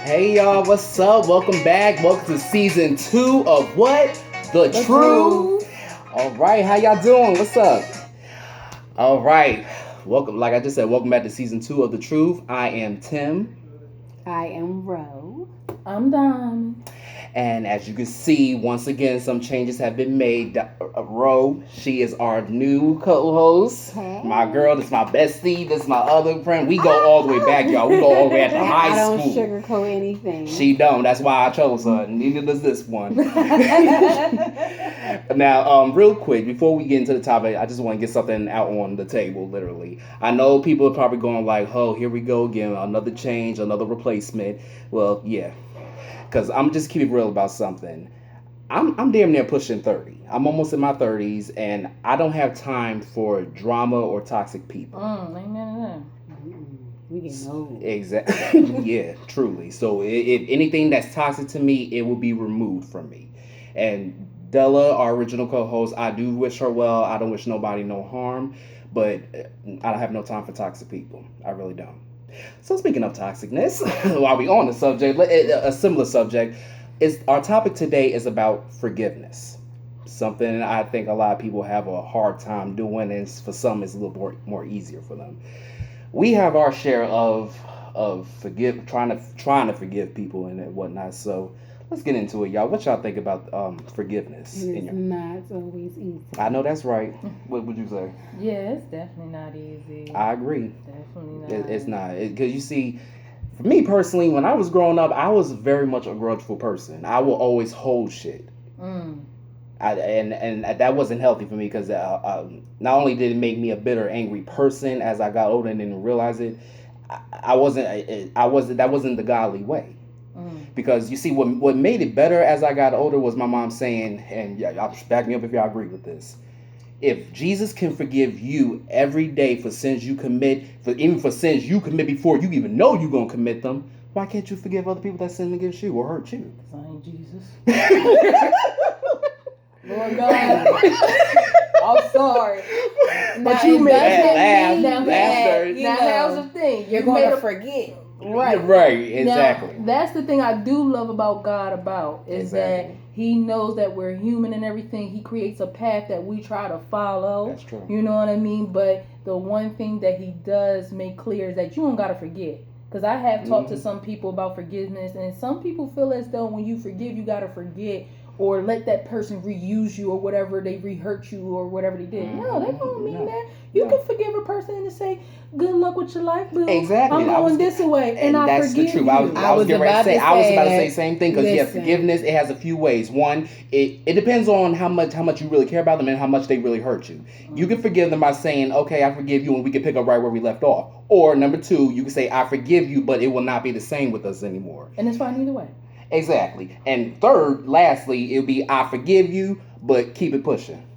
Hey y'all, what's up? Welcome back. Welcome to season 2 of what? The Truth. All right, how y'all doing? What's up? All right, welcome. Like I just said, welcome back to season 2 of The Truth. I am Tim. I am Rho. I'm Dom. And as you can see, once again, some changes have been made. Rho, she is our new co-host. Hey. My girl, this is my bestie. This is my other friend. We go all the way back, y'all. We go all the way back to high school. I don't sugarcoat anything. She don't. That's why I chose her. Neither does this one. Now, real quick, before we get into the topic, I just want to get something out on the table, literally. I know people are probably going like, oh, here we go again. Another change, another replacement. Well, yeah. Because I'm just keeping real about something. I'm damn near pushing 30. I'm almost in my 30s, and I don't have time for drama or toxic people. Amen. We getting old. Exactly. Yeah, truly. So if anything that's toxic to me, it will be removed from me. And Della, our original co-host, I do wish her well. I don't wish nobody no harm, but I don't have no time for toxic people. I really don't. So speaking of toxicness, while we on the subject, a similar subject, is our topic today is about forgiveness. Something I think a lot of people have a hard time doing, and for some it's a little more easier for them. We have our share of trying to forgive people and whatnot. So let's get into it, y'all. What y'all think about forgiveness? It's not always easy. I know that's right. What would you say? Yeah, it's definitely not easy. I agree. Definitely not. It's not, because you see, for me personally, when I was growing up, I was very much a grudgeful person. I will always hold shit. And that wasn't healthy for me because not only did it make me a bitter, angry person as I got older and didn't realize it, that wasn't the godly way. Because you see, what made it better as I got older was my mom saying, and y'all back me up if y'all agree with this. If Jesus can forgive you every day for sins you commit, even for sins you commit before you even know you're gonna commit them, why can't you forgive other people that sin against you or hurt you? Because I ain't Jesus. Lord God. I'm sorry. But you made that laugh. Now, here's the thing. You're going to forget. Right, exactly. Now, that's the thing I do love about God is that He knows that we're human and everything. He creates a path that we try to follow. That's true. You know what I mean? But the one thing that He does make clear is that you don't got to forget. Because I have talked to some people about forgiveness, and some people feel as though when you forgive, you got to forget or let that person reuse you or whatever, they re-hurt you or whatever they did. No, that don't mean that. You can forgive a person and say, good luck with your life, boo. Exactly. I'm going this way, and I that's forgive the truth. you. I was about to say the same thing, because forgiveness, it has a few ways. One, it depends on how much you really care about them and how much they really hurt you. You can forgive them by saying, okay, I forgive you, and we can pick up right where we left off. Or number two, you can say, I forgive you, but it will not be the same with us anymore. And it's fine either way. Exactly. And third, lastly, it'll be, I forgive you, but keep it pushing.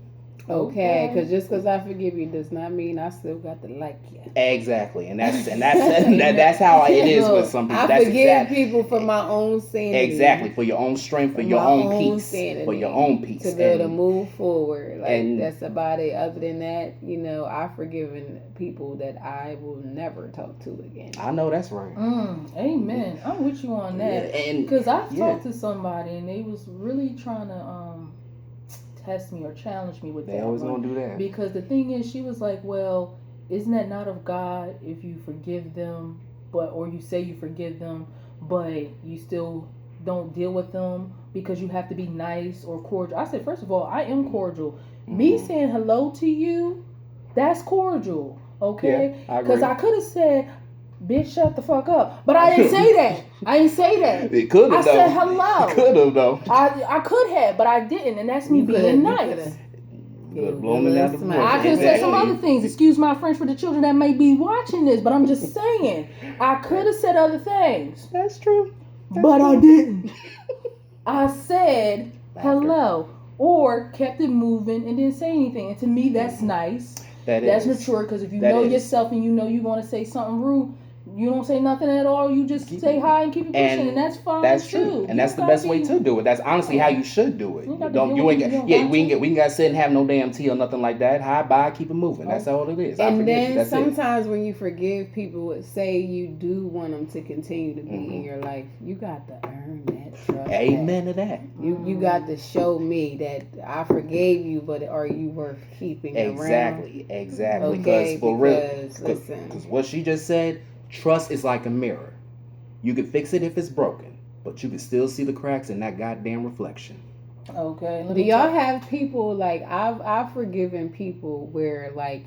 Okay, because just because I forgive you does not mean I still got to like you. Exactly, and that's how it is with some people. I forgive people for my own sanity. Exactly, for your own strength, for your own peace, sanity, for your own peace, to be able to move forward. That's about it. Other than that, I've forgiven people that I will never talk to again. I know that's right. Amen. I'm with you on that. Because I've talked to somebody and they was really trying to test me or challenge me with that. They always gonna do that. Because the thing is, she was like, well, isn't that not of God if you forgive them, or you say you forgive them, but you still don't deal with them because you have to be nice or cordial? I said, first of all, I am cordial. Me saying hello to you, that's cordial, okay? Because I could have said, bitch, shut the fuck up. But I didn't say that. It could have. I said hello. Could have though. I could have, but I didn't, and that's me being nice. I could have said some other things. Excuse my French for the children that may be watching this, but I'm just saying. I could have said other things. That's true. I didn't. I said hello, or kept it moving and didn't say anything. And to me, that's nice. That's mature, because if you know yourself and you know you want to say something rude, You don't say nothing at all. You just say hi and keep it pushing, and that's fine. That's too. true, and that's the best way to do it. That's honestly how you should do it. We ain't got to sit and have no damn tea or nothing like that. Hi, bye, keep it moving. That's all it is. And then sometimes when you forgive people, say you do want them to continue to be in your life, you got to earn that trust. Amen to that. You got to show me that I forgave you, but are you worth keeping around? Exactly. Okay, because what she just said. Trust is like a mirror. You can fix it if it's broken, but you can still see the cracks in that goddamn reflection. Okay. Do y'all have people like I've forgiven people where like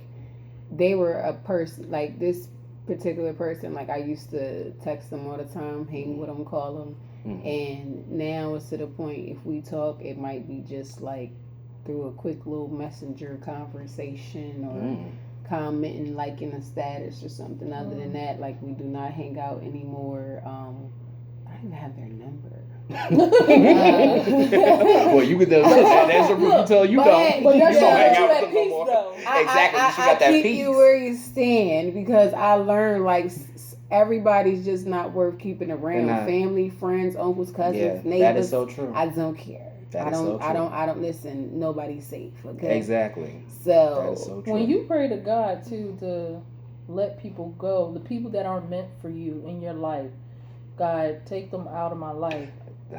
they were a person like this particular person, like I used to text them all the time, hang with them, call them, and now it's to the point if we talk, it might be just like through a quick little messenger conversation or commenting, liking a status or something. Other than that, like we do not hang out anymore. I don't even have their number. Well, you could that's a proof until you don't. But you don't hang out at with them peace, no more. though. Exactly, you got that I keep peace. you where you stand because I learned like everybody's just not worth keeping around. Family, friends, uncles, cousins, neighbors. That is so true. I don't care. I don't listen. Nobody's safe. Okay. Exactly. So, that is so true. When you pray to God too to let people go, the people that aren't meant for you in your life, God, take them out of my life.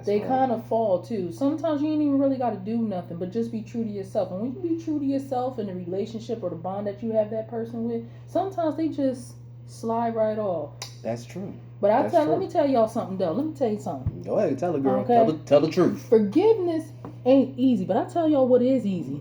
They kind of fall too. Sometimes you ain't even really got to do nothing, but just be true to yourself. And when you be true to yourself in the relationship or the bond that you have that person with, sometimes they just slide right off. That's true. But let me tell y'all something though. Let me tell you something. Go ahead, tell the girl. Okay? Tell the truth. Forgiveness ain't easy, but I tell y'all what is easy.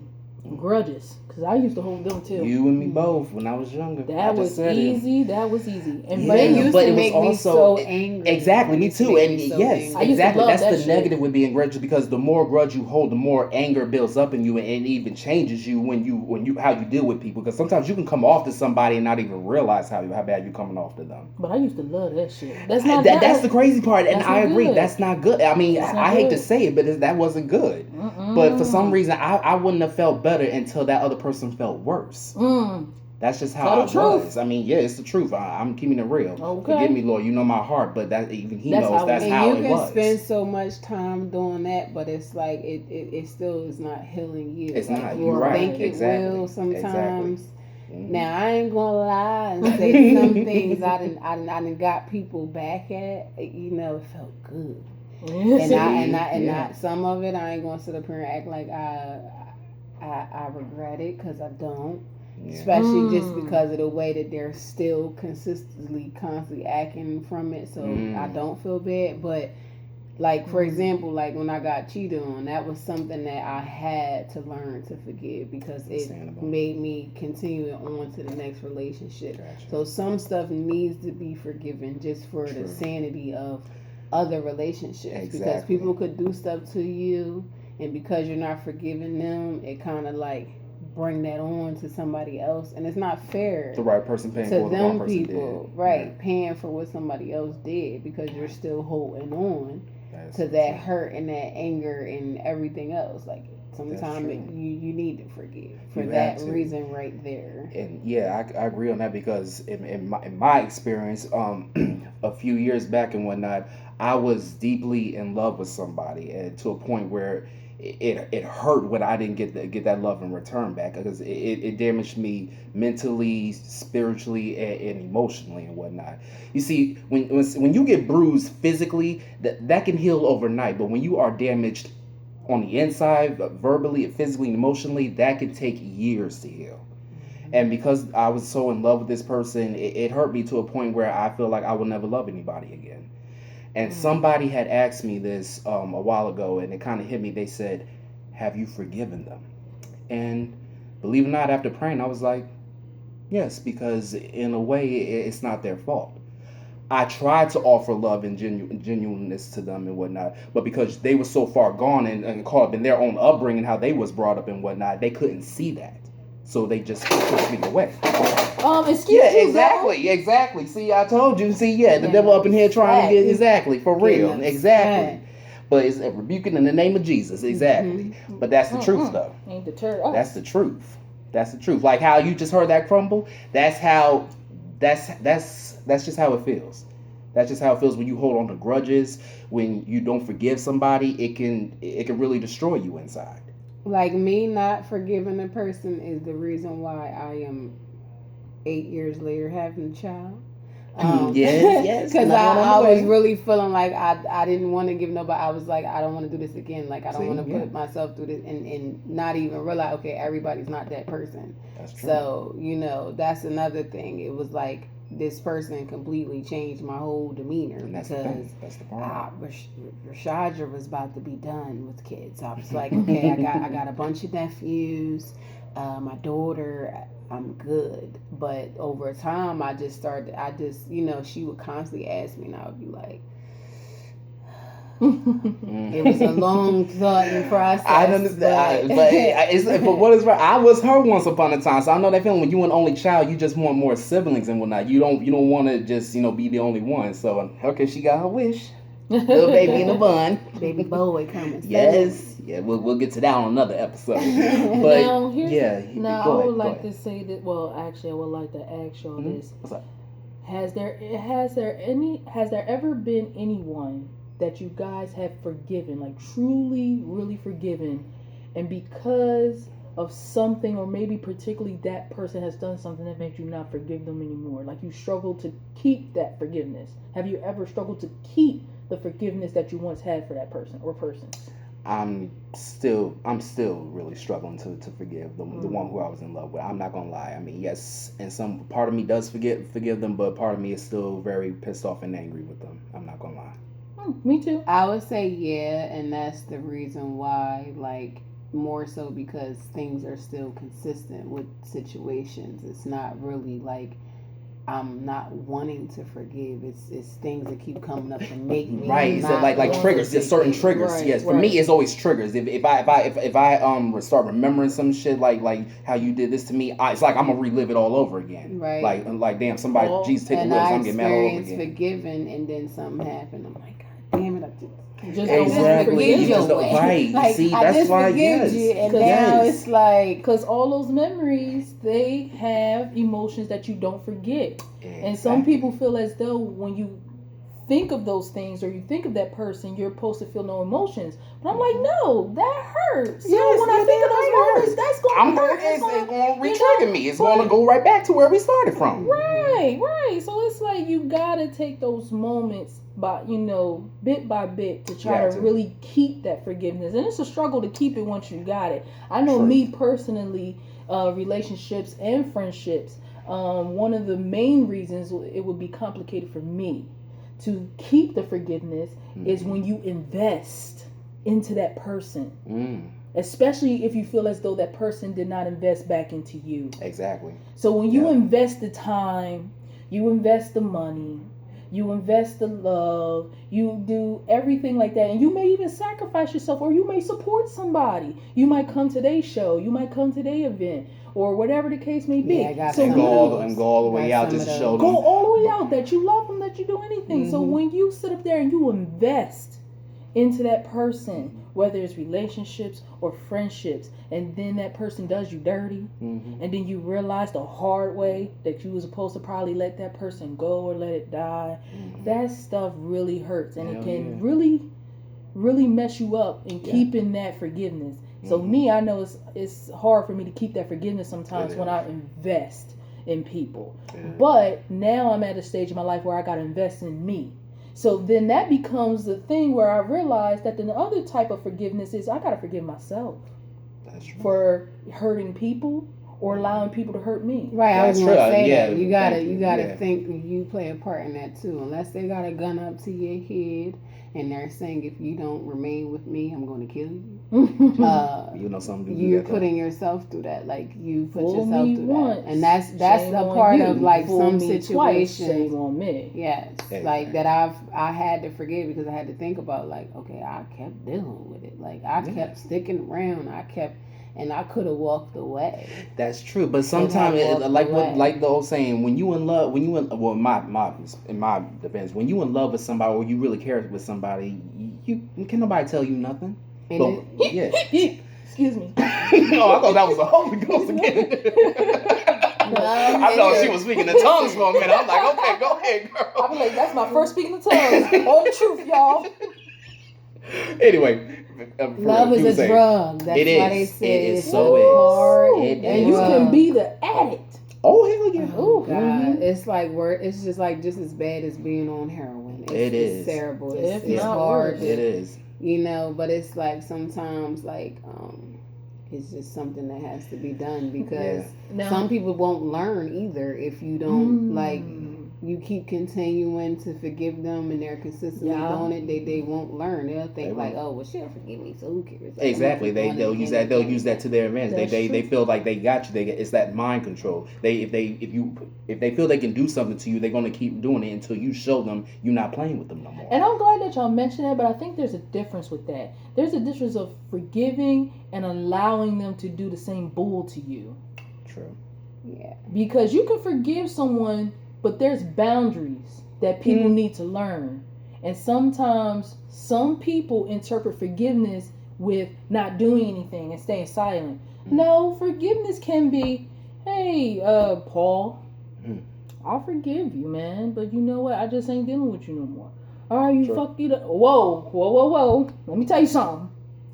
Grudges. Because I used to hold them too. You and me both when I was younger. That was easy. And but it used to make me so angry. Exactly, me too. And yes, exactly. That's the negative with being grudges because the more grudge you hold, the more anger builds up in you, and it even changes you when you how you deal with people. Because sometimes you can come off to somebody and not even realize how bad you're coming off to them. But I used to love that shit. That's the crazy part, and I agree. That's not good. I mean, I hate to say it, but that wasn't good. But for some reason, I wouldn't have felt better until that other person felt worse. That's just how I was. I mean, yeah, it's the truth. I'm keeping it real. Okay. Forgive me, Lord. You know my heart, but that even He knows that's how it was. And you can spend so much time doing that, but it's like it still is not healing you. It's like, not. You're right. Think it will sometimes. Exactly. Now I ain't gonna lie and say some things I done got people back at. You know, it felt good. And some of it I ain't gonna sit up here and act like I regret it because I don't. Yeah. Especially just because of the way that they're still constantly acting from it, so I don't feel bad. But like for example, like when I got cheated on, that was something that I had to learn to forgive because it made me continue on to the next relationship. Gotcha. So some stuff needs to be forgiven just for the sanity of other relationships because people could do stuff to you, and because you're not forgiving them, it kind of like bring that on to somebody else, and it's not fair. The right person paying to for the them wrong person people, did. right? Yeah. Paying for what somebody else did because you're still holding on to that hurt and that anger and everything else. Like sometimes you need to forgive for that reason right there. And yeah, I agree on that because in my experience, a few years back and whatnot, I was deeply in love with somebody, and to a point where it hurt when I didn't get that love in return back because it damaged me mentally, spiritually, and emotionally and whatnot. You see, when you get bruised physically, that can heal overnight, but when you are damaged on the inside, verbally, physically, and emotionally, that can take years to heal. And because I was so in love with this person, it hurt me to a point where I feel like I will never love anybody again. And somebody had asked me this a while ago, and it kind of hit me. They said, have you forgiven them? And believe it or not, after praying, I was like, yes, because in a way, it's not their fault. I tried to offer love and genuineness to them and whatnot, but because they were so far gone and caught up in their own upbringing, how they was brought up and whatnot, they couldn't see that. So they just pushed me away. Excuse you, exactly. See, I told you. See, the devil up in here trying to get for real, exactly. But it's rebuking in the name of Jesus, exactly. Mm-hmm. But that's the truth, though. Ain't deterred us. That's the truth. Like how you just heard that crumble. That's how that's just how it feels. That's just how it feels when you hold on to grudges. When you don't forgive somebody, it can really destroy you inside. Like me not forgiving a person is the reason why I am 8 years later having a child. Yes, Because another one on I the was way. really feeling like I didn't want to give nobody. I was like, I don't want to do this again. Like, I don't See, want to yeah, put myself through this and not even realize, okay, everybody's not that person. that's true. So, that's another thing. It was like this person completely changed my whole demeanor And that's the because thing. That's the part. Rashadra was about to be done with kids. I was like, okay, I got a bunch of nephews, my daughter. I'm good. But over time, she would constantly ask me, and I would be like, it was a long thought and process. I understand, but what is right? I was her once upon a time, so I know that feeling. When you an only child, you just want more siblings and whatnot. You don't want to just be the only one. So okay, she got her wish. Little baby in the bun, baby boy coming. Yes, yeah, we'll get to that on another episode. But now, go I ahead, would like to say that. Well, actually, I would like to ask y'all this. What's up? Has there ever been anyone that you guys have forgiven, like truly, really forgiven, and because of something, or maybe particularly that person has done something that makes you not forgive them anymore? Like you struggle to keep that forgiveness. Have you ever struggled to keep the forgiveness that you once had for that person or persons? I'm still really struggling to forgive the one who I was in love with. I'm not gonna lie. I mean, yes, and some part of me does forgive them, but part of me is still very pissed off and angry with them. I'm not gonna lie. Me too. I would say yeah, and that's the reason why, like, more so because things are still consistent with situations. It's not really like I'm not wanting to forgive. It's things that keep coming up to make me right. So not like want triggers, to just certain forgive. triggers. Right, Yes, for right. me it's always triggers. If I start remembering some shit like how you did this to me, it's like I'm gonna relive it all over again. Right. Like damn, somebody, Oh, Jesus, take the And wheel. I I'm getting mad all over experienced again. forgiving, and then something happened. I'm like, God damn it! Just Exactly. don't You just don't, right. Like, See, I that's just why. forgive Yes. you, and Yes. now it's like, because all those memories, they have emotions that you don't forget. And some Exactly. people feel as though when you think of those things or you think of that person, you're supposed to feel no emotions. But I'm like, no, that hurts. Yes, So when I think of those moments, hurts. that's going I'm to hurt. hurt. It's going to You re-trigger know, me. It's but- going to go right back to where we started from. Right. So it's like you gotta take those moments by bit by bit to try to really keep that forgiveness, and it's a struggle to keep it once you got it. I know me personally, relationships and friendships. One of the main reasons it would be complicated for me to keep the forgiveness is when you invest into that person. Especially if you feel as though that person did not invest back into you. Exactly. So when you invest the time, you invest the money, you invest the love, you do everything like that, and you may even sacrifice yourself, or you may support somebody. You might come to their show, you might come to their event, or whatever the case may be. Yeah, I got so some and go of all those. the way Got out some just of to show those. them. go all the way out, that you love them, that you do anything. So when you sit up there and you invest into that person, whether it's relationships or friendships, and then that person does you dirty, and then you realize the hard way that you were supposed to probably let that person go or let it die, that stuff really hurts, and it can really, really mess you up in keeping that forgiveness. So me, I know it's hard for me to keep that forgiveness sometimes when I invest in people. But now I'm at a stage in my life where I got to invest in me. So then that becomes the thing where I realize that the other type of forgiveness is I got to forgive myself for hurting people or allowing people to hurt me. Right, I was gonna say that. You gotta Yeah. think you play a part in that too. Unless they got a gun up to your head and they're saying, if you don't remain with me, I'm gonna kill you. You know something. You're putting yourself through that. Like, you put Fool yourself me through once, that, and that's shame a on part you. of like Fool some me twice, situations. shame on me. Yes, Exactly. like that I had to forgive because I had to think about, like, okay, I kept dealing with it. Like, I kept sticking around. And I could have walked away. That's true, but sometimes, like the old saying, when you in love, in my defense, when you in love with somebody or you really care with somebody, you can nobody tell you nothing. But, Excuse me. Oh, I thought that was the Holy Ghost again. I thought she was speaking in tongues for a minute. I'm like, okay, go ahead, girl. I'll be like, that's my first speaking in tongues. All the truth, y'all. Anyway, love real, is a drug. That's it why is. they say It is it's so hard. is. It And is. you can be the addict. Oh hell yeah! Oh God, it's like it's just like just as bad as being on heroin. It's terrible. It's hard. It is. You know, but it's like sometimes like it's just something that has to be done because some people won't learn either if you don't like you keep continuing to forgive them and they're consistently doing it, they won't learn. They'll think like, oh well, she'll forgive me, so who cares? Like, exactly. They'll use that to their advantage. They feel like they got you. It's that mind control. If they feel they can do something to you, they're gonna keep doing it until you show them you're not playing with them no more. And I'm glad that y'all mentioned that, but I think there's a difference with that. There's a difference of forgiving and allowing them to do the same bull to you. True. Yeah. Because you can forgive someone, but there's boundaries that people need to learn. And sometimes some people interpret forgiveness with not doing anything and staying silent. No, forgiveness can be, hey, Paul, I'll forgive you, man, but you know what? I just ain't dealing with you no more. All right, you fuck you. Whoa. Let me tell you something.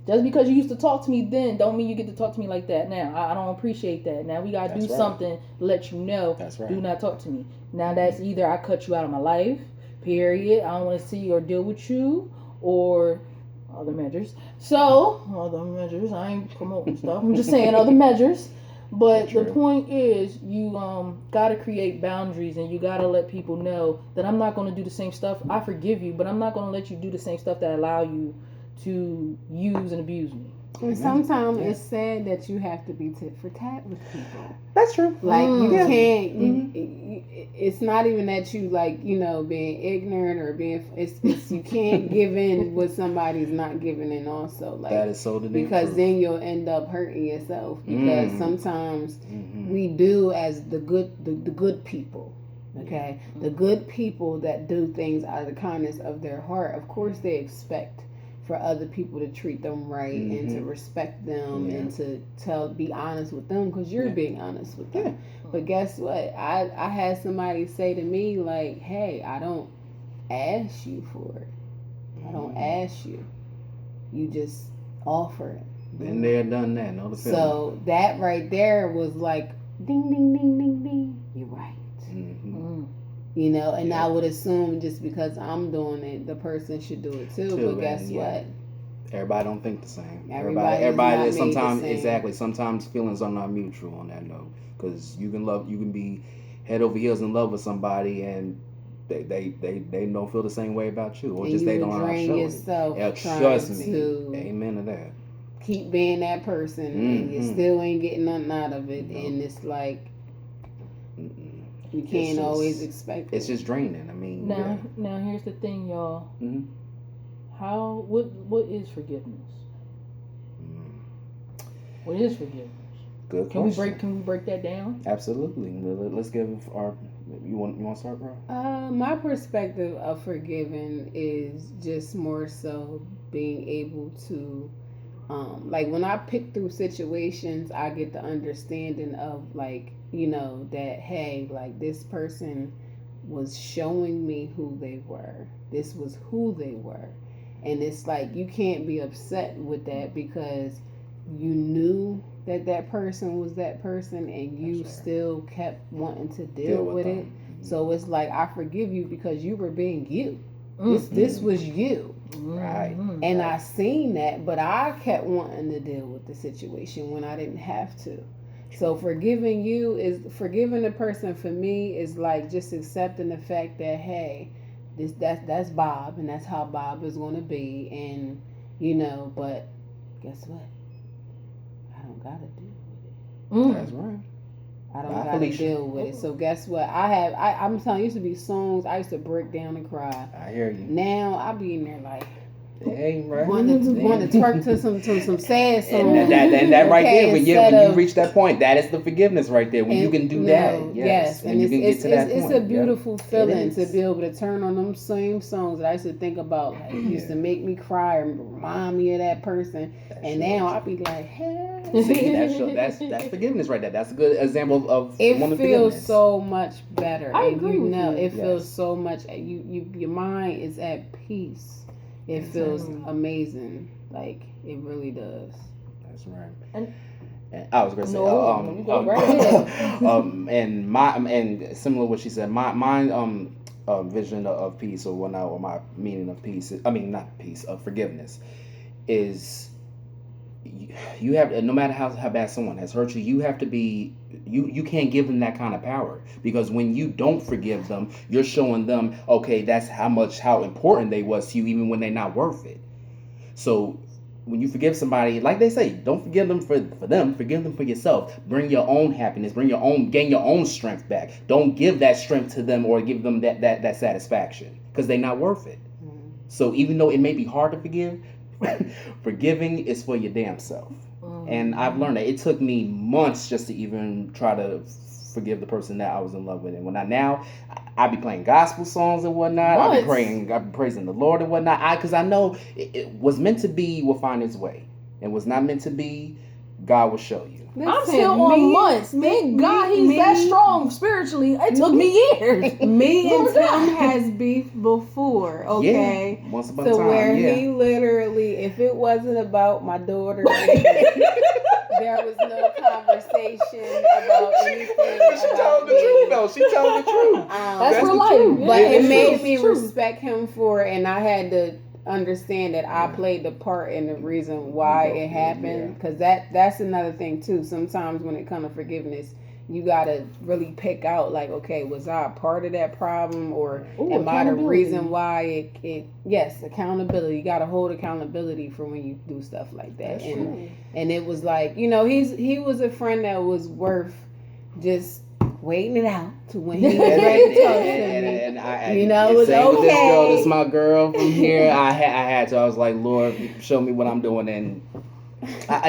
Just because you used to talk to me then, don't mean you get to talk to me like that now. I don't appreciate that. Now we gotta do something to let you know. That's right. Do not talk to me. Now that's either I cut you out of my life, period. I don't want to see or deal with you, or other measures. So other measures. I ain't promoting stuff. I'm just saying other measures. But the point is, you gotta create boundaries, and you gotta let people know that I'm not gonna do the same stuff. I forgive you, but I'm not gonna let you do the same stuff that allow you to use and abuse me. And sometimes it's sad that you have to be tit for tat with people. That's true. Like you can't. It's not even that you like being ignorant or being. It's you can't give in what somebody's not giving in. Also, like that is so the because then you'll end up hurting yourself because sometimes we do as the good people. Okay, the good people that do things out of the kindness of their heart. Of course, they expect for other people to treat them right and to respect them and to be honest with them because you're being honest with them. But guess what? I had somebody say to me like, hey, I don't ask you for it. I don't ask you. You just offer it. Been there, done that. No, so that right there was like, ding, ding, ding, ding, ding. You're right. And I would assume just because I'm doing it, the person should do it too. But guess what? Everybody don't think the same. Everybody sometimes sometimes feelings are not mutual on that note. Because you can be head over heels in love with somebody and they don't feel the same way about you, or and just you they don't know how to show yourself. it. Trust me. Amen to that. Keep being that person, and you still ain't getting nothing out of it, and it's like. You can't always expect it. It's just draining. I mean, now here's the thing, y'all. What is forgiveness? What is forgiveness? Good question. Can we break that down? Absolutely. Let's give our. You want to start, bro? My perspective of forgiving is just more so being able to, like when I pick through situations, I get the understanding of like. That hey, like this person was showing me who they were. This was who they were. And it's like you can't be upset with that because you knew that person was that person and you still kept wanting to deal with it. So it's like I forgive you because you were being you. This was you. Right. And I seen that, but I kept wanting to deal with the situation when I didn't have to. So forgiving the person for me is like just accepting the fact that hey, that's Bob and that's how Bob is going to be, and but guess what? I don't gotta deal with it. That's right. I don't gotta deal with it. So guess what? I'm telling you, used to be songs I used to break down and cry. I hear you. Now I be in there like, ain't right. Want to twerk to some sad songs. And that right there, when you reach that point, that is the forgiveness right there. When you can do that, yes. And it's a beautiful feeling to be able to turn on them same songs that I used to think about, like used to make me cry and remind me of that person. Now I be like, hey. See, that's forgiveness right there. That's a good example of it one of feels forgiveness. so much better. I agree with you. It feels so much. Your mind is at peace. It feels amazing. Like it really does. That's right. And I was gonna say, and similar to what she said, my vision of peace or whatnot, or my meaning of peace. Not peace, of forgiveness, is you have, no matter how bad someone has hurt you, you have to be. You can't give them that kind of power, because when you don't forgive them, you're showing them, okay, that's how important they was to you, even when they're not worth it. So when you forgive somebody, like they say, don't forgive them for them, forgive them for yourself. Bring your own happiness, gain your own strength back. Don't give that strength to them or give them that satisfaction, because they're not worth it. So even though it may be hard to forgive, forgiving is for your damn self. And I've learned that it took me months just to even try to forgive the person that I was in love with. And I be playing gospel songs and whatnot. I be praising the Lord and whatnot. Because I know it was meant to be will find its way. It was not meant to be. God will show you. Listen, I'm still on months. Thank God he's that strong spiritually. It took me years. Me and Tim has beef before, okay? Yeah, once upon a time, where he literally, if it wasn't about my daughter, there was no conversation about anything. But she told the truth, though. She told the truth. That's real life. But it made me respect him for it, and I had to understand that I played the part in the reason why it happened, because that's another thing too. Sometimes when it comes to forgiveness, you gotta really pick out, like, okay, was I a part of that problem, or am I the reason why it yes, accountability. You gotta hold accountability for when you do stuff like that. And it was like, he was a friend that was worth just waiting it out to when he was ready to talk to me. And it was okay. With this girl, this is my girl from here. I had to. I was like, Lord, show me what I'm doing. And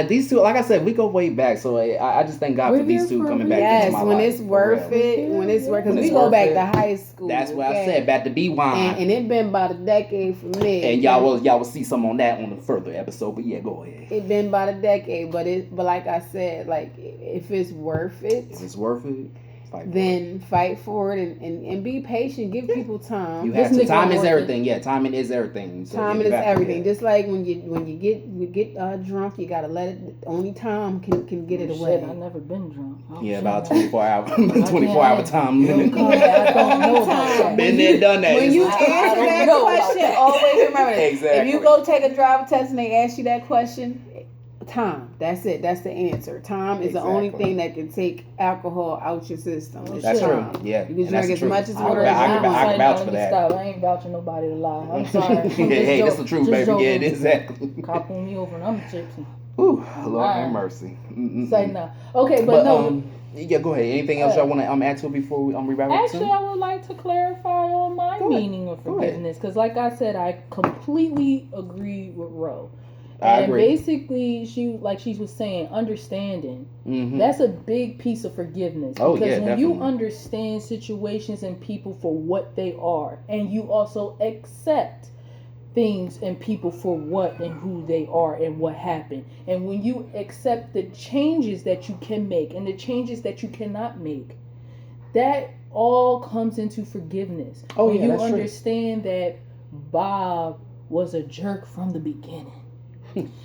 these two, like I said, we go way back. So I just thank God for these two coming back into my life. Yes, when it's worth it. When it's worth it. Because we go back to high school. That's what I said. Back to B1. And it been about a decade for me. And y'all will see some on that on a further episode. But yeah, go ahead. It been about a decade. But like I said, like, if it's worth it. If it's worth it. Fight for it and be patient. Give people time. You have to. Time is everything. Yeah, timing is everything. So timing is everything. Just like when you get drunk, you gotta let it. Only time can get it away. I've never been drunk. About 24 hour time limit. I don't know about Been there, done that. When you answer that question, always remember that. Exactly. If you go take a driver test and they ask you that question, time. That's it. That's the answer. Time is the only thing that can take alcohol out your system. That's true. Yeah. You can drink as much as water as you want. I can vouch for that. Stop. I ain't vouching nobody to lie. I'm sorry. Hey, that's the truth, baby. Yeah, exactly. Cop pull me over and I'm a gypsy. Ooh, Lord have mercy. Say no. Okay, but no. Yeah, go ahead. Anything else y'all want to add to it before we wrap up? Actually, I would like to clarify on my meaning of forgiveness, because, like I said, I completely agree with Rho. And basically, she was saying, understanding. Mm-hmm. That's a big piece of forgiveness. Because when definitely. you understand situations and people for what they are, and you also accept things and people for what and who they are and what happened, and when you accept the changes that you can make and the changes that you cannot make, that all comes into forgiveness. When you understand that Bob was a jerk from the beginning.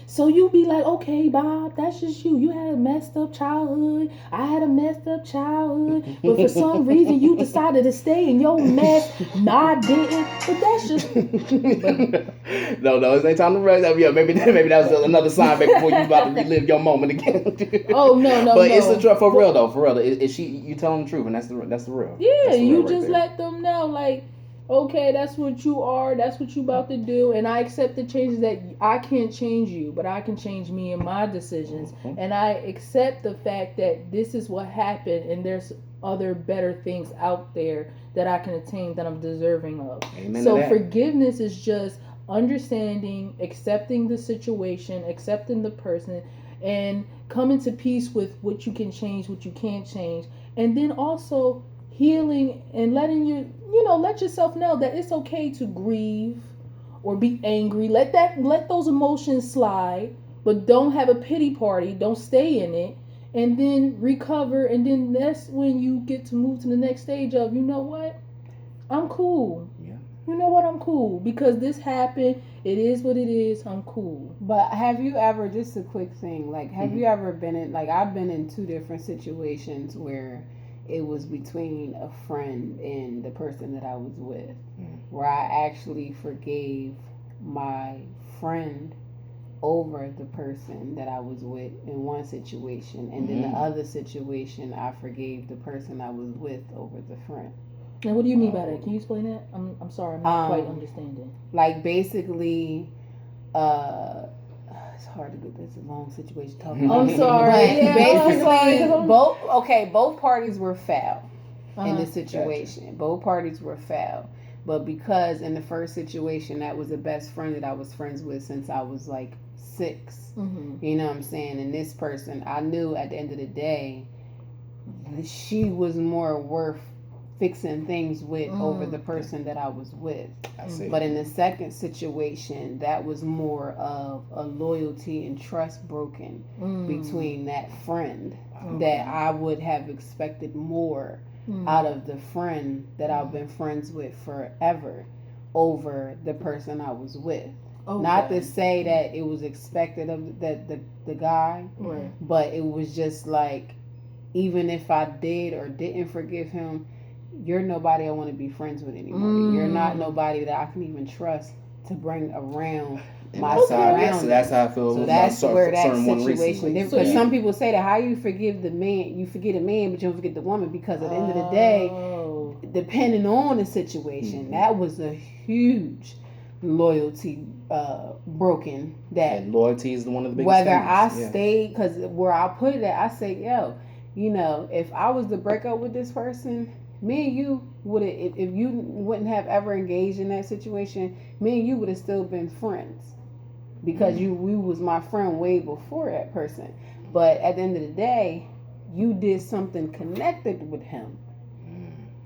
So you be like, okay, Bob, that's just you. You had a messed up childhood. I had a messed up childhood. But for some reason, you decided to stay in your mess. No, I didn't. But that's just... No, it ain't time to rest. Yeah, maybe that was another sign back before you about to relive your moment again. Oh, no. But it's the truth. For real, though. For real. Is you telling the truth, and that's the real. Yeah, you just let them know, like, okay, that's what you are. That's what you about to do. And I accept the changes that I can't change you, but I can change me and my decisions. Mm-hmm. And I accept the fact that this is what happened, and there's other better things out there that I can attain that I'm deserving of. Amen so forgiveness is just understanding, accepting the situation, accepting the person, and coming to peace with what you can change, what you can't change, and then also healing and letting let yourself know that it's okay to grieve or be angry. Let those emotions slide, but don't have a pity party. Don't stay in it, and then recover. And then that's when you get to move to the next stage of, you know what, I'm cool. Yeah. You know what, I'm cool because this happened. It is what it is. I'm cool. But have you ever, just a quick thing, like, have you ever been in, like, I've been in two different situations where it was between a friend and the person that I was with, where I actually forgave my friend over the person that I was with in one situation, and then the other situation I forgave the person I was with over the friend. Now, what do you mean by that? Can you explain that? I'm sorry, I'm not quite understanding. Like, basically, it's hard to get this a long situation talking. I'm sorry. Basically, both parties were foul in this situation. Gotcha. Both parties were foul. But because in the first situation, that was the best friend that I was friends with since I was like 6. You know what I'm saying? And this person, I knew at the end of the day, she was more worth fixing things with over the person that I was with. I see. But in the second situation, that was more of a loyalty and trust broken between that friend that I would have expected more out of the friend that I've been friends with forever over the person I was with. Okay. Not to say that it was expected of the guy, but it was just like, even if I did or didn't forgive him, you're nobody I want to be friends with anymore. You're not nobody that I can even trust to bring around my surroundings. So that's how I feel. So that's where that situation. Because so some people say that how you forgive the man, you forget a man, but you don't forget the woman. Because at the end of the day, depending on the situation, that was a huge loyalty broken. That and loyalty is one of the biggest. Whether I stayed, because where I put it at, I say, yo, if I was to break up with this person, me and you would have, if you wouldn't have ever engaged in that situation, me and you would have still been friends, because we was my friend way before that person. But at the end of the day, you did something connected with him.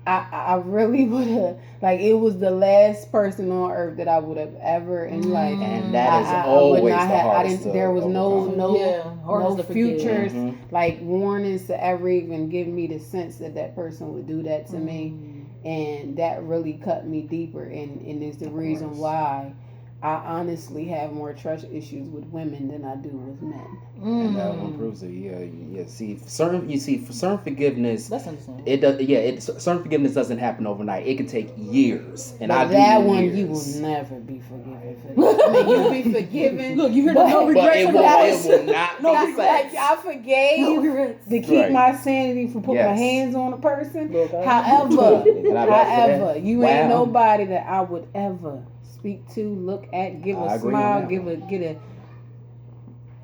I really would have, like, it was the last person on earth that I would have ever in life. And that is always the hardest. There was no futures, like warnings to ever even give me the sense that person would do that to me. And that really cut me deeper, and is the reason why I honestly have more trust issues with women than I do with men. And that one proves it. Yeah. See, certain forgiveness. That's understandable. It does. Certain forgiveness doesn't happen overnight. It can take years. And but that one, years. You will never be forgiven for. I mean, you'll be forgiven. Look, you hear the no regrets. It will not be like I forgave to keep my sanity from putting my hands on a person. However, you ain't nobody that I would ever speak to, look at, give a smile, get a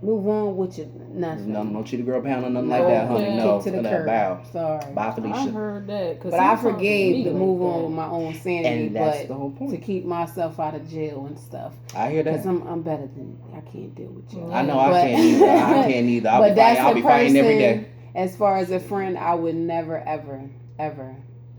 move on with your nothing. No cheetah girl pound or nothing like that, honey. No, to the curb. Bow. Sorry. Bye, Felicia. I heard that. But I forgave to move on with my own sanity, and that's the whole point. To keep myself out of jail and stuff. I hear that. Because I'm better than, I can't deal with you. I know, I can't either. I'll be fighting every day. As far as a friend, I would never, ever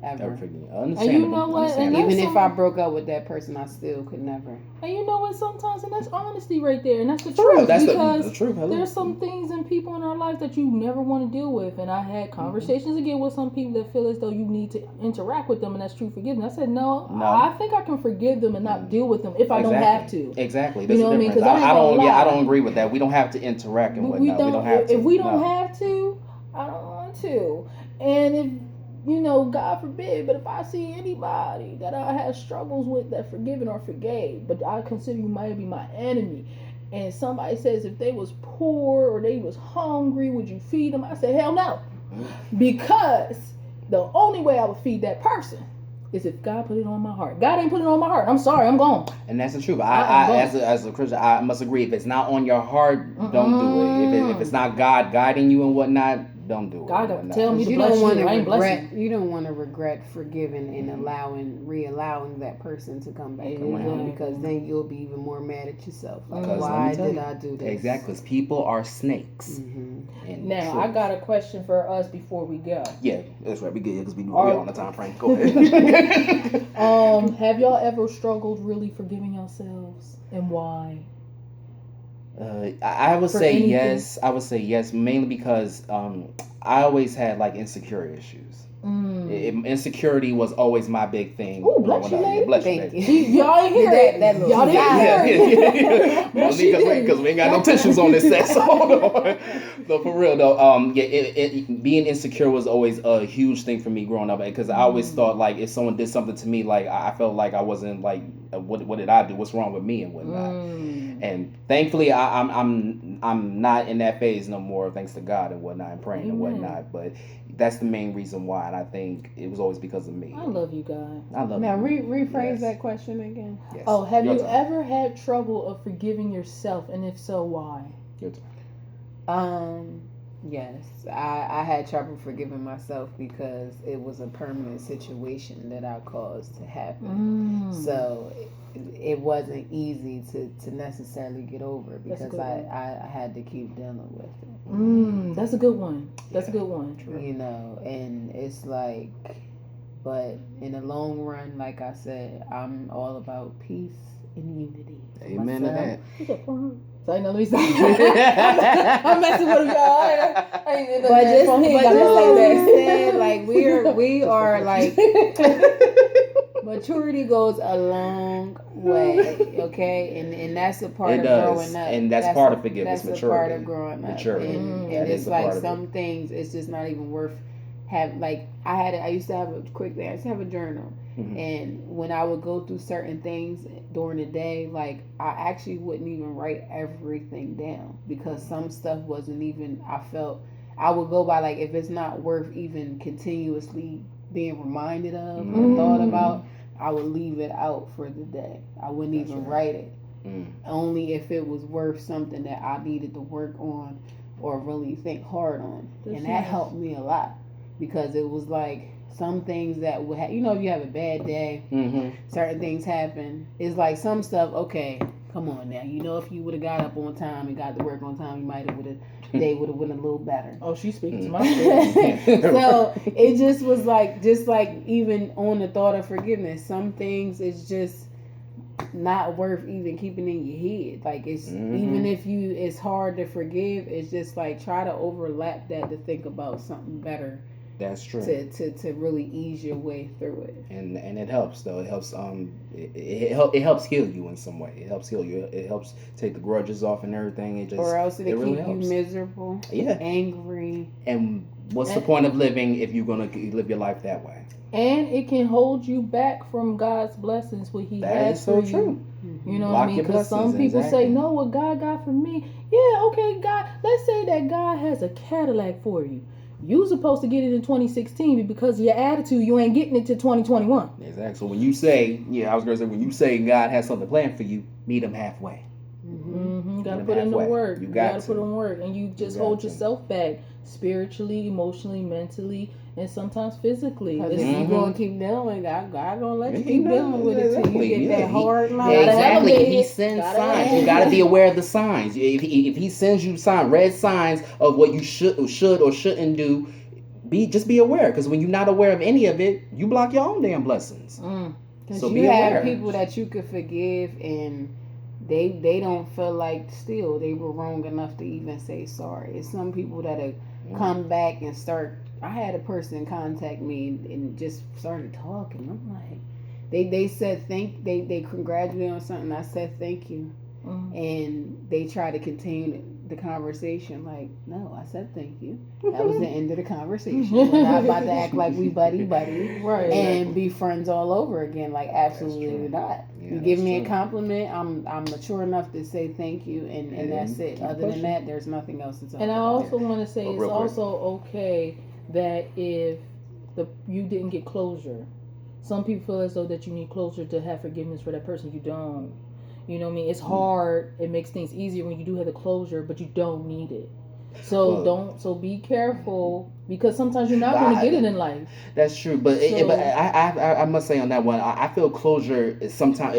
And you know what? And even if I broke up with that person, I still could never. And you know what? Sometimes, and that's honesty right there, and that's the truth. That's because the truth. There's some things and people in our life that you never want to deal with. And I had conversations again with some people that feel as though you need to interact with them, and that's true forgiveness. I said, no, I think I can forgive them and not deal with them if I don't have to. Exactly. That's the difference. I don't agree with that. We don't have to interact and whatnot. We don't have to. If we don't have to, I don't want to. And if God forbid, but if I see anybody that I have struggles with that forgiven or forgave, but I consider you might be my enemy, and somebody says if they was poor or they was hungry, would you feed them? I say, hell no. Because the only way I would feed that person is if God put it on my heart. God ain't put it on my heart. I'm sorry, I'm gone. And that's the truth. I as a Christian, I must agree. If it's not on your heart, don't do it. If it's not God guiding you and whatnot, don't do it. God got to tell me to You bless don't want you. to I ain't regret. blessing you. You don't want to regret forgiving and allowing that person to come back around, Exactly. because then you'll be even more mad at yourself. Like, Because let why me tell did you, I do this? Exactly, because people are snakes. And Now, truth. I got a question for us before we go. Yeah, that's right. We good because we Are- on the time frame. Go ahead. Have y'all ever struggled really forgiving yourselves, and why? I would For say anything? yes. I would say yes, mainly because I always had like insecurity issues. Insecurity was always my big thing. Ooh, bless you, lady. Bless Thank you, you. lady. Y'all ain't hear That- that. that Y'all little didn't hear it. Because we ain't got no tissues on this set. So hold on. No, for real though. Being insecure was always a huge thing for me growing up, because I always thought like if someone did something to me, like I felt like I wasn't like what did I do? What's wrong with me and whatnot. And thankfully, I'm not in that phase no more, thanks to God and whatnot, and praying and whatnot. But that's the main reason why, and I think it was always because of me. I love you guys. I love Now you. rephrase Yes. that question again. Yes. Oh, have Your you turn. ever had trouble of forgiving yourself, and if so, why? Your turn. Yes, I had trouble forgiving myself because it was a permanent situation that I caused to happen. So it wasn't easy to necessarily get over, That's a because good one. I had to keep dealing with it. That's a good one. That's a good one. You know, and it's like, but in the long run, like I said, I'm all about peace and unity. for Amen to myself. that. Sorry, no, let me stop. I'm messing with y'all. I ain't But just like that. you said, like we are like, maturity goes a long way, okay, and that's a part It of does, growing up, and that's part of forgiveness, That's a part of maturity. growing up, Maturity. and That it's is a like part of some things, it's just not even worth like I used to have a quick thing. I used to have a journal, and when I would go through certain things during the day, like I actually wouldn't even write everything down, because some stuff wasn't even, I felt I would go by like, if it's not worth even continuously being reminded of or thought about, I would leave it out for the day. I wouldn't even write it. Only if it was worth something that I needed to work on or really think hard on. And that helped me a lot, because it was like some things that would have, if you have a bad day, certain things happen. It's like some stuff, okay, come on now. If you would have got up on time and got to work on time, you might have day would have went a little better. Oh, she's speaking to my spirit. So it just was like, even on the thought of forgiveness, some things is just not worth even keeping in your head. Like it's even if it's hard to forgive, it's just like try to overlap that to think about something better. That's true. To really ease your way through it. And it helps though. It helps it helps heal you in some way. It helps heal you. It helps take the grudges off and everything. It just, or else it'll really keep helps. you miserable. Yeah. Angry. And what's the point of living if you're gonna live your life that way? And it can hold you back from God's blessings, what He That has is for so you. true. You know Block what I mean? your Because some blessings, people exactly. say, no, what God got for me. Yeah, okay, God. Let's say that God has a Cadillac for you. You supposed to get it in 2016, but because of your attitude, you ain't getting it to 2021. Exactly. So when you say, when you say God has something planned for you, meet Him halfway. You gotta Meet put him in the halfway. work. You You got gotta to. put in work, and you just got hold to. yourself back spiritually, emotionally, mentally, and sometimes physically. Because It's- if you gonna keep dealing, God gonna let you He keep knows, dealing with it till you exactly. get that hard life. Gotta Exactly. elevate He it. sends Gotta signs. elevate You it. got to be aware of the signs. If he sends you red signs of what you should or shouldn't do, just be aware. Because when you're not aware of any of it, you block your own damn blessings. Because So you be have aware. people that you could forgive, and they don't feel like still they were wrong enough to even say sorry. It's some people that come back and start. I had a person contact me and just started talking. I'm like, they said they congratulated on something. I said thank you, and they try to continue the conversation. Like, no, I said thank you. That was the end of the conversation. We're not about to act like we buddy Right. and be friends all over again. Like, absolutely not. Yeah, You give that's me true. a compliment, I'm mature enough to say thank you, and that's it. keep Other pushing. than that, there's nothing else to talk And I about. also want to say Oh, it's real quick. also okay that if you didn't get closure, some people feel as though that you need closure to have forgiveness for that person. You don't. You know what I mean? It's hard. It makes things easier when you do have the closure, but you don't need it. So Well, so be careful because sometimes you're not going to get it in life. That's true, but but I must say on that one, I feel closure is sometimes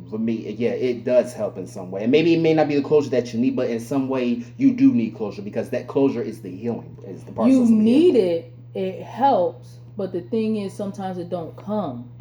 for me, yeah, it does help in some way, and maybe it may not be the closure that you need, but in some way you do need closure because that closure is the healing, is the process. You of need healing. it helps, but the thing is sometimes it don't come.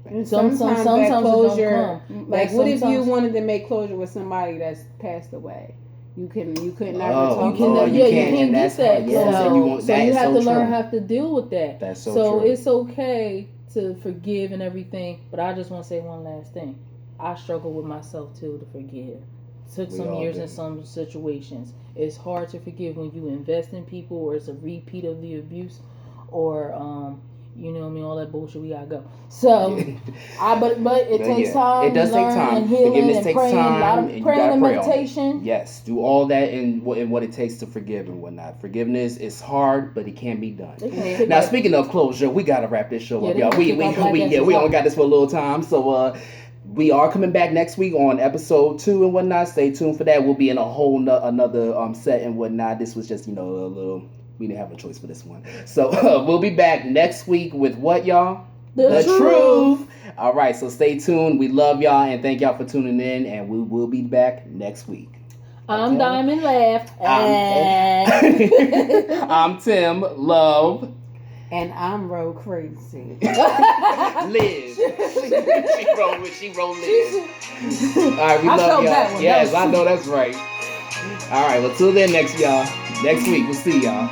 And Sometimes that it don't closure, come. like what if you wanted to make closure with somebody that's passed away? You couldn't never talk to them. You can't get that. So you have to learn true. how to deal with that. That's so true. It's okay to forgive and everything, but I just want to say one last thing. I struggle with myself too to forgive. Took some years in some situations. It's hard to forgive when you invest in people or it's a repeat of the abuse or you know what I mean, all that bullshit we gotta go. So but it takes time. It does take time. And healing Forgiveness and takes praying, time. a lot of And praying and pray meditation. Yes, do all that and what it takes to forgive and whatnot. Forgiveness is hard, but it can be done. Now, speaking of closure, we gotta wrap this show up, y'all. We only got this for a little time, so we are coming back next week on episode 2 and whatnot. Stay tuned for that. We'll be in a whole another set and whatnot. This was just a little. We didn't have a choice for this one. So we'll be back next week with what, y'all? The truth. All right, so stay tuned. We love y'all and thank y'all for tuning in. And we will be back next week. I'm Diamond Laugh. I'm Tim Love. And I'm Rho Crazy. Liz. She wrote Liz. All right, we love y'all. Yes, I know that's right. All right, well, till then, next week, we'll see y'all.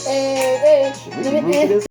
Hey.